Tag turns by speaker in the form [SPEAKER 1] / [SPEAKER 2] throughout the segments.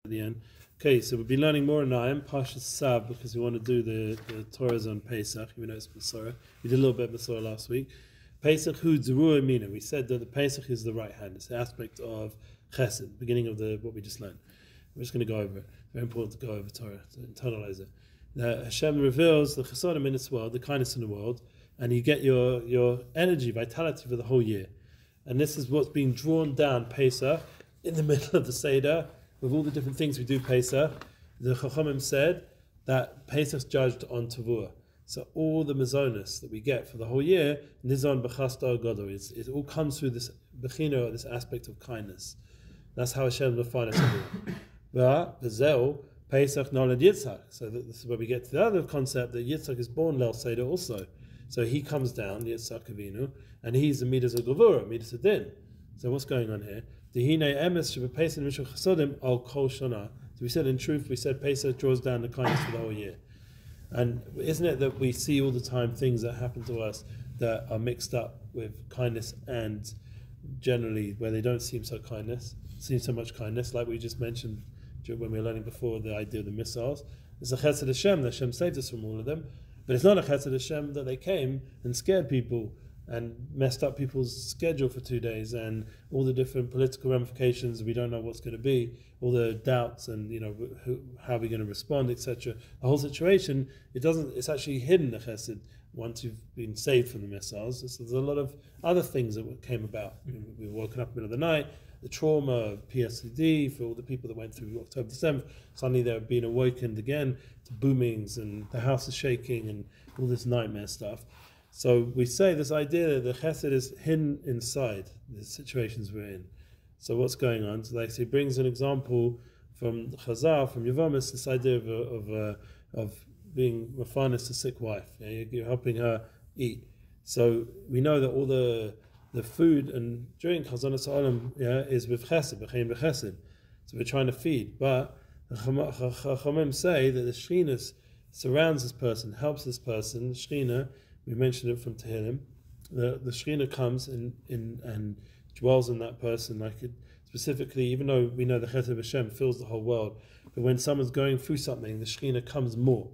[SPEAKER 1] at the end. Okay, so we'll be learning more Einaim, Parshas Sav, because we want to do the Torahs on Pesach, even though it's Masorah. We did a little bit of Masorah last week. Pesach hu Zeruah Mina. We said that the Pesach is the right hand. It's the aspect of Chesed, beginning of what we just learned. We're just going to go over it. Very important to go over Torah, to internalize it. Hashem reveals the Chesodim in this world, the kindness in the world, and you get your energy, vitality for the whole year. And this is what's being drawn down Pesach in the middle of the Seder, with all the different things we do Pesach. The Chachamim said that Pesach's judged on Tavua. So all the mazonos that we get for the whole year, Nizon B'chasta Godo, it all comes through this Bechino, this aspect of kindness. That's how Hashem will find us. But V'zeu, Pesach Nolad Yitzhak. So this is where we get to the other concept that Yitzhak is born Leil Seder also. So he comes down, Yitzhak Avinu, and he's the Midas of Gavura, Midas of Din. So what's going on here? So we said in truth, we said Pesach draws down the kindness for the whole year. And isn't it that we see all the time things that happen to us that are mixed up with kindness and generally where they don't seem so much kindness, like we just mentioned when we were learning before the idea of the missiles. It's a chesed Hashem, that Hashem saved us from all of them, but it's not a chesed Hashem that they came and scared people and messed up people's schedule for 2 days, and all the different political ramifications. We don't know what's going to be, all the doubts, and how we're going to respond, etc. The whole situation, it's actually hidden, the chesed, once you've been saved from the missiles. So there's a lot of other things that came about. We were woken up in the middle of the night, the trauma of PSCD for all the people that went through October, December. Suddenly they're being awakened again to boomings, and the house is shaking, and all this nightmare stuff. So we say this idea that the chesed is hidden inside the situations we're in. So what's going on? So he brings an example from Chazal, from Yevomis, this idea of being mafanis a sick wife. You're helping her eat. So we know that all the food and drink Chazanas Olam is with chesed, b'chein b'chesed. So we're trying to feed. But the Chachamim say that the Shekhinah surrounds this person, helps this person. The Shekhinah, we mentioned it from Tehillim. The Shekhinah comes and dwells in that person, specifically, even though we know the Chesed of Hashem fills the whole world, but when someone's going through something, the Shekhinah comes more.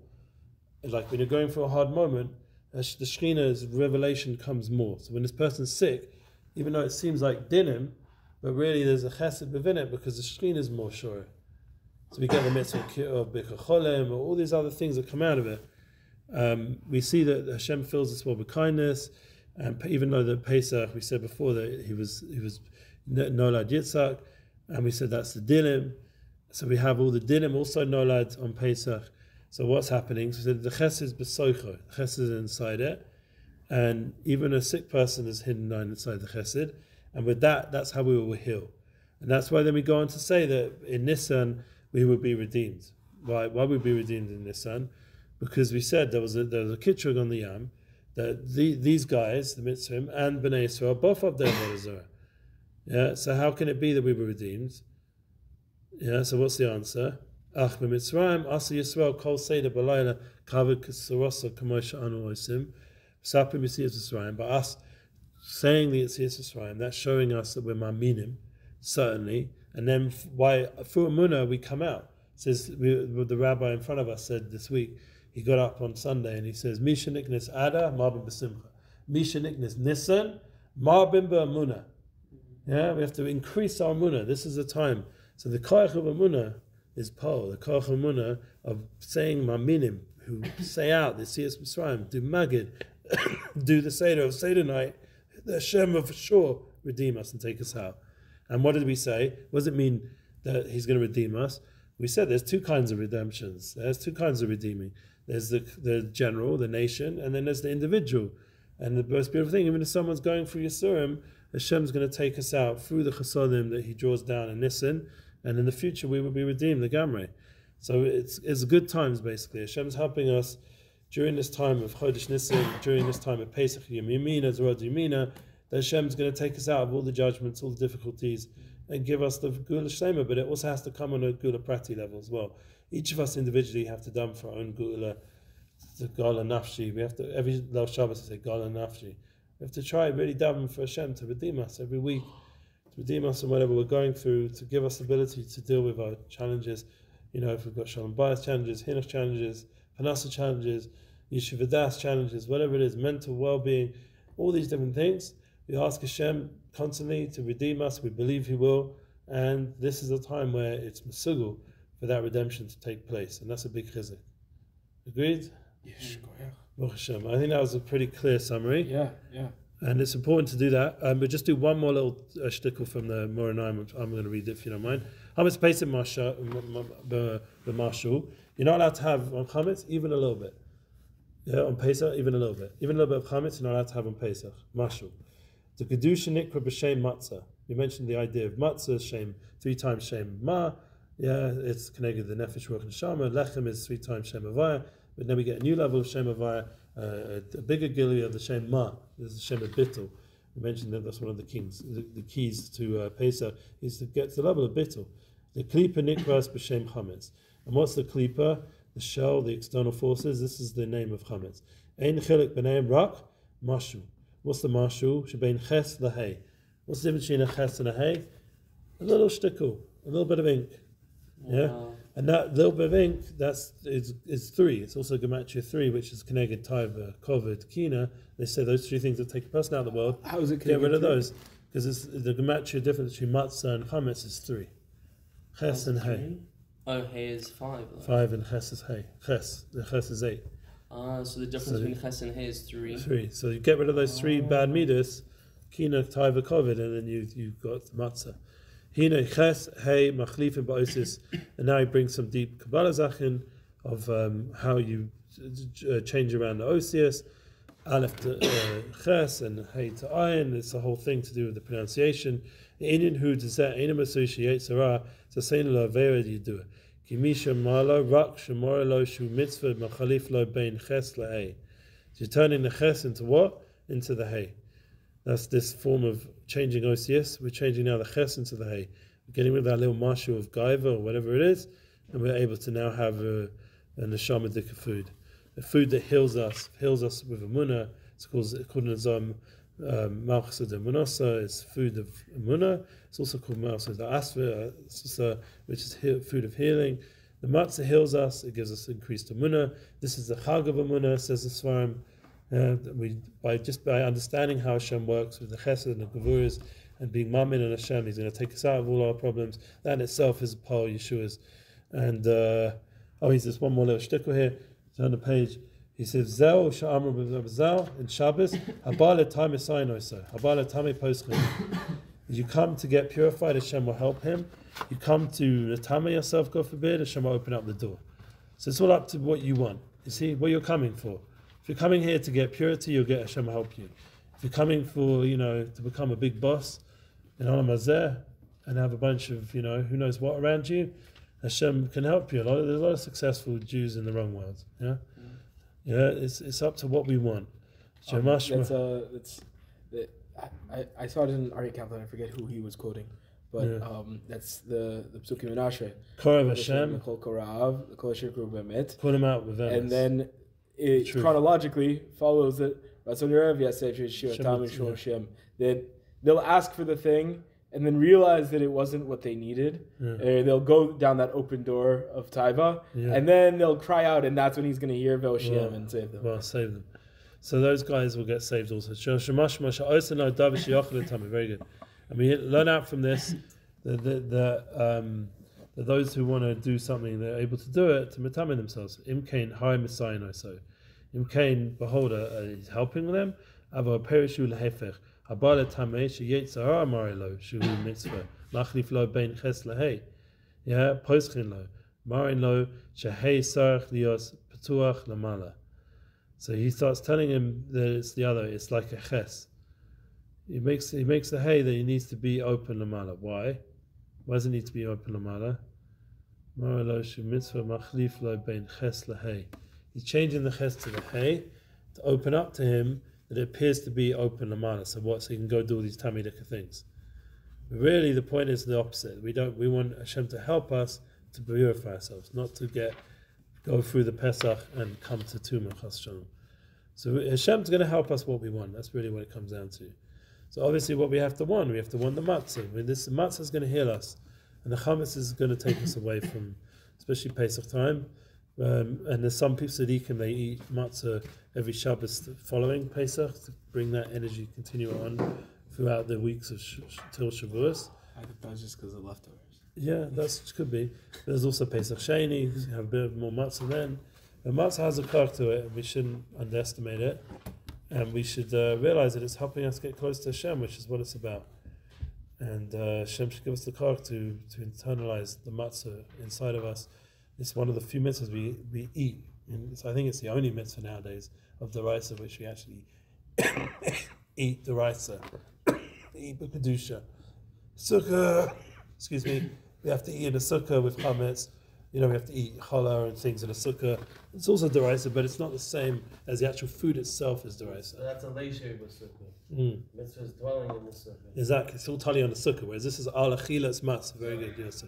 [SPEAKER 1] Like when you're going through a hard moment, the Shekhinah's revelation comes more. So when this person's sick, even though it seems like dinim, but really there's a Chesed within it because the Shekhinah is more sure. So we get the mitzvah of Bikkur Cholem, or all these other things that come out of it. We see that Hashem fills this world with kindness, and even though the Pesach, we said before that he was Nolad Yitzhak, and we said that's the Dilim. So we have all the Dilim also Nolad on Pesach. So what's happening? So we said the Chesed is B'soicho, the Chesed is inside it, and even a sick person is hidden inside the Chesed, and with that, that's how we will heal. And that's why then we go on to say that in Nisan we will be redeemed. Why would we be redeemed in Nisan? Because we said there was a kitrug on the Yam, that these guys, the Mitzvim and Bnei Yisrael, both of them were Zorah. Yeah, so how can it be that we were redeemed? Yeah, so what's the answer? Ach b'Mitzrayim, asa Yisrael kol seder b'layla kavod k'sorosa k'moshe anu osim v'saprim b'siyas Yisrael. But us saying the Yisiyas Yisrael, that's showing us that we're maminim, certainly. And then why through Emuna we come out. Says the rabbi in front of us said this week. He got up on Sunday and he says, Misha Niknes Ada, Marbim B'Simcha. Misha Niknes Nisan, Marbim B'Emuna. Yeah, we have to increase our Emuna. This is the time. So the Koach of Emuna is Paul, the Koach of Emuna of saying Maminim, who say out the Siyas Mitzrayim, do Magid, do the Seder of Seder night, the Hashem will for sure redeem us and take us out. And what did we say? What does it mean that he's going to redeem us? We said there's two kinds of redemptions. There's two kinds of redeeming. There's the general, the nation, and then there's the individual. And the most beautiful thing, even if someone's going through Yisurim, Hashem's going to take us out through the Chasodim that he draws down in Nisan, and in the future we will be redeemed, the Gamre. So it's good times, basically. Hashem's helping us during this time of Chodesh Nisan, during this time of Pesach Yom Yamina, Zorot Yamina, that Hashem's going to take us out of all the judgments, all the difficulties, and give us the Gula Shlema, but it also has to come on a Gula Prati level as well. Each of us individually have to daven for our own Gula, the Gala Nafshi. We have to, every Leil Shabbos, say Gala Nafshi. We have to try really daven for Hashem to redeem us every week, redeem us from whatever we're going through, to give us the ability to deal with our challenges. If we've got Shalom Bayis challenges, Hinuch challenges, Panasa challenges, Yeshiva Das challenges, whatever it is, mental well-being, all these different things, we ask Hashem constantly to redeem us. We believe He will, and this is a time where it's mesugul for that redemption to take place, and that's a big chizuk. Agreed?
[SPEAKER 2] Yes.
[SPEAKER 1] Baruch Hashem. I think that was a pretty clear summary.
[SPEAKER 2] Yeah.
[SPEAKER 1] And it's important to do that. But just do one more little shtickle from the Meor Einaim. I'm going to read it if you don't mind. Chametz Pesach Marshal. You're not allowed to have on Chametz even a little bit. Yeah, on Pesach even a little bit. Even a little bit of Chametz you're not allowed to have on Pesach. Marshal. The kedusha nikra b'shem Matzah. You mentioned the idea of Matzah, Shem, 3 times Shem Ma. Yeah, it's connected to the Nefesh Ruach Neshama. Lechem is 3 times Shem Havaya. But then we get a new level of Shem Havaya, a bigger gilui of the Shem Ma. This is Shem Bittul. We mentioned that that's one of the keys to Pesach, is to get to the level of Bittul. The Klipa Nikras B'Shem Chametz. And what's the Klipa? The shell, the external forces. This is the name of Chametz. Ein Chilik B'Neim Rak Mashu. What's the Mashu? Shebein Ches Lahei. What's the difference between a Ches and a Hay? A little shtickle, a little bit of ink. Yeah? And that little bit of ink, is 3. It's also Gematria 3, which is Keneged, Taiva, Kovid, Kina. They say those 3 things that take a person out of the world.
[SPEAKER 2] How is it
[SPEAKER 1] get rid of those? Because the Gematria difference between Matzah and Chametz is 3. Ches and Hay.
[SPEAKER 3] Oh, Hay is 5.
[SPEAKER 1] 5 and Ches is Hay. The Ches is 8.
[SPEAKER 3] So the difference between Ches and Hay is 3.
[SPEAKER 1] 3. So you get rid of those 3 bad midas, Kina, Taiva, Kovid, and then you've got Matzah. Hina Ches, Hey, Machlifim Ba'osis, and now he brings some deep Kabbalah Zachin of how you change around the Osius, Aleph to Ches and Hey to Ayin. It's a whole thing to do with the pronunciation. Einin Hu Dezeh, Einam Associate Sarah, Zasein Lo Avera Yidu. Kimisha Malo, Rak, Shemorelo, Shu Mitzvah, Machalif Lo Bein Ches La Hey. So you're turning the Ches into what? Into the Hey. That's this form of changing OCS. We're changing now the Ches into the Hay. We're getting rid of that little marshu of Gaiva or whatever it is, and we're able to now have a Neshama Dika food. A food that heals us with Emuna. It's called Nazam Matzah of Emuna. It's food of Emuna. It's also called Matzah of Asva, which is food of healing. The Matzah heals us. It gives us increased Emuna. This is the Chag of Emuna, says the Svarim. By understanding how Hashem works with the Chesed and the Gevuras and being Mamin and Hashem, He's going to take us out of all our problems. That in itself is a part of Yeshua's. And he says one more little shtickle here. Turn the page. He says Zel Sha'amr B'Zel in Shabbos Haba L'Tamei Sainoso Haba L'Tamei Poschim. You come to get purified, Hashem will help him. You come to L'Tamei yourself, God forbid, Hashem will open up the door. So it's all up to what you want. You see what you're coming for. If you're coming here to get purity, you'll get Hashem help you. If you're coming for, to become a big boss in Olam Hazeh and have a bunch of, who knows what around you, Hashem can help you. There's a lot of successful Jews in the wrong world. Yeah, it's up to what we want.
[SPEAKER 2] I saw it in an Ari Kaplan. I forget who he was quoting, but that's the Psukim in Ashrei.
[SPEAKER 1] Korav Hashem,
[SPEAKER 2] Kol Korav, Kol Shirkru Bemet.
[SPEAKER 1] Put him out with them.
[SPEAKER 2] And then it chronologically follows it. That they'll ask for the thing and then realize that it wasn't what they needed. They'll go down that open door of Taiva, and then they'll cry out, and that's when He's going to hear Ve'oshem and save them.
[SPEAKER 1] Well, save them. So those guys will get saved also. Very good. And we learn out from this that those who want to do something, they're able to do it to metame themselves. Imkain high Messiah so. Imkain, behold, he's helping them. Ava perishu lehefech. Habala tamei sheyetzara marilo shu mitzvah. Machlif lo bein ches lahei. Yeah, poschin lo. Marin lo shehei sarach lios petuach lamala. So he starts telling him that it's the other. It's like a ches. He makes the hay that he needs to be open lamala. Why? Why does it need to be open lamala? He's changing the ches to the hay to open up to him that it appears to be open lamala. So what? So he can go do all these tamidika things. But really, the point is the opposite. We want Hashem to help us to purify ourselves, not to go through the Pesach and come to Tumah Chas Shalom. So Hashem's going to help us what we want. That's really what it comes down to. So obviously, what we have to want the matzah. I mean, this matzah is going to heal us, and the chametz is going to take us away from, especially Pesach time. And there's some people tzaddikim, they eat matzah every Shabbos following Pesach to bring that energy continue on throughout the weeks of till Shavuos.
[SPEAKER 2] I think that's just because of leftovers.
[SPEAKER 1] Yeah, that could be. There's also Pesach Sheni, you have a bit more matzah then. But matzah has a koch to it, and we shouldn't underestimate it. And we should realize that it's helping us get close to Hashem, which is what it's about. And Hashem should give us the koch to internalize the matzah inside of us. It's one of the few mitzvahs we eat. And I think it's the only mitzvah nowadays of the Raisa which we actually eat the Raisa. Eat the kedusha. Sukkah, excuse me, we have to eat in a sukkah with chametz. We have to eat challah and things in a sukkah. It's also deraisa, but it's not the same as the actual food itself is deraisa.
[SPEAKER 4] That's a leisure with sukkah. Mitzvah is dwelling in the sukkah.
[SPEAKER 1] Exactly, it's all tali on the sukkah, whereas this is al achila, it's matzah. Very good, yes. So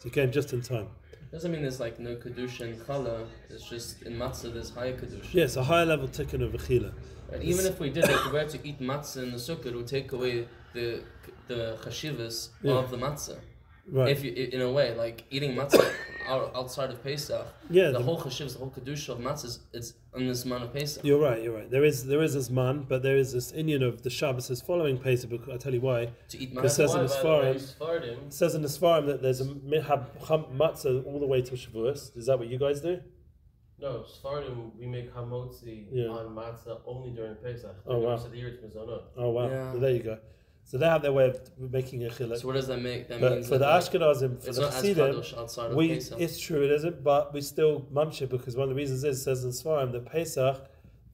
[SPEAKER 1] you came just in time.
[SPEAKER 3] Doesn't mean there's like no kedusha in challah. It's just in matzah there's higher kedusha.
[SPEAKER 1] Yes, a higher level tikkun of achila.
[SPEAKER 3] And even if we did, if we were to eat matzah in the sukkah, it would take away the chashivas of the matzah.
[SPEAKER 1] Right.
[SPEAKER 3] If you, in a way, like eating matzah outside of Pesach, the whole chashivas, the whole kedusha of matzah is on this man of Pesach.
[SPEAKER 1] You're right. There is this man, but there is this Indian of the Shabbos is following Pesach. Because I'll tell you why.
[SPEAKER 3] To eat
[SPEAKER 1] matzah. It says in the Sfarim that there's a matzah all the way to Shavuos. Is that what you guys do?
[SPEAKER 4] No, Sfardim, we make hamotzi on matzah only during Pesach.
[SPEAKER 1] Oh wow. Oh wow.
[SPEAKER 3] Yeah.
[SPEAKER 1] So there you go. So they have their way of making a chilek.
[SPEAKER 3] So what does that make? That
[SPEAKER 1] but
[SPEAKER 3] means
[SPEAKER 1] for the Ashkenazim, for
[SPEAKER 3] it's
[SPEAKER 1] the
[SPEAKER 3] not
[SPEAKER 1] Chassidim,
[SPEAKER 3] as outside of Pesach.
[SPEAKER 1] It's true it isn't, but we still mamsheh because one of the reasons is it says in Sfarim that Pesach,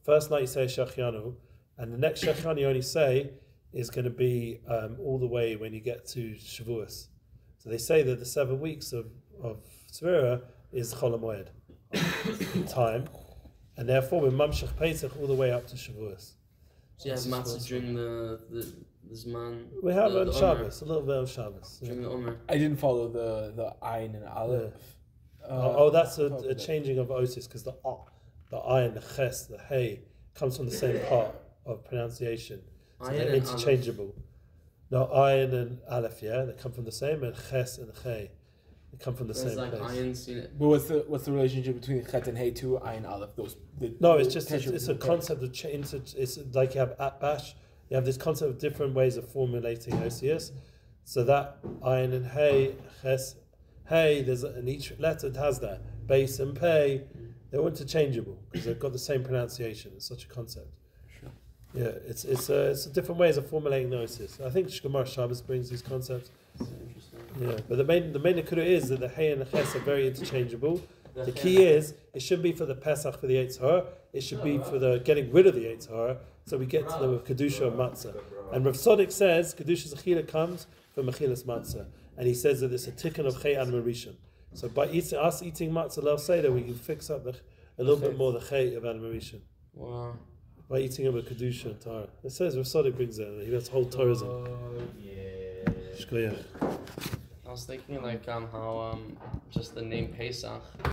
[SPEAKER 1] first night you say Shechianu, and the next Shechianu you only say is going to be all the way when you get to Shavuos. So they say that the 7 weeks of Tzvira is Chol HaMoed time, and therefore we're mamshech Pesach all the way up to Shavuos.
[SPEAKER 3] So you have matzah during the Zman.
[SPEAKER 1] We have on
[SPEAKER 3] the
[SPEAKER 1] Shabbos, a little bit on Shabbos.
[SPEAKER 3] During the Omer.
[SPEAKER 2] I didn't follow the Ayin and Aleph.
[SPEAKER 1] That's a changing of osis because the Ayin, the Ches, the Hey comes from the same part of pronunciation. So they're interchangeable. No, Ayin and Aleph, they come from the same, and Ches and Hey, they come from the same
[SPEAKER 3] like
[SPEAKER 1] place.
[SPEAKER 3] Ayin,
[SPEAKER 2] but what's the relationship between Chet and Hey to Ayin Aleph?
[SPEAKER 1] It's a concept of change. It's like you have Atbash. You have this concept of different ways of formulating OCS. So that Ayin and Hey, Ches, Hey, and each letter has that. Base and Pei, they're interchangeable because they've got the same pronunciation. It's such a concept.
[SPEAKER 2] Sure.
[SPEAKER 1] Yeah, it's different ways of formulating the OCS. I think Shemar Shabbos brings these concepts. Yeah, but the main nekuda is that the Hey and the Ches are very interchangeable. The key is it shouldn't be for the Pesach for the Eitz Hara. It should be for the getting rid of the Eitz Hara. So we get to the kedusha of matzah. And Rav Sodiq says kedusha zechila comes from mechilas matzah, and he says that it's a tikkun of chay and marishon. So by us eating matzah leil seder, we can fix up a little bit more the chay of marishon.
[SPEAKER 3] Wow.
[SPEAKER 1] By eating of a kedusha and Torah. It says Rav Sodiq brings it. He has whole Torahs in. Shkoyach.
[SPEAKER 3] I was thinking like how just the name Pesach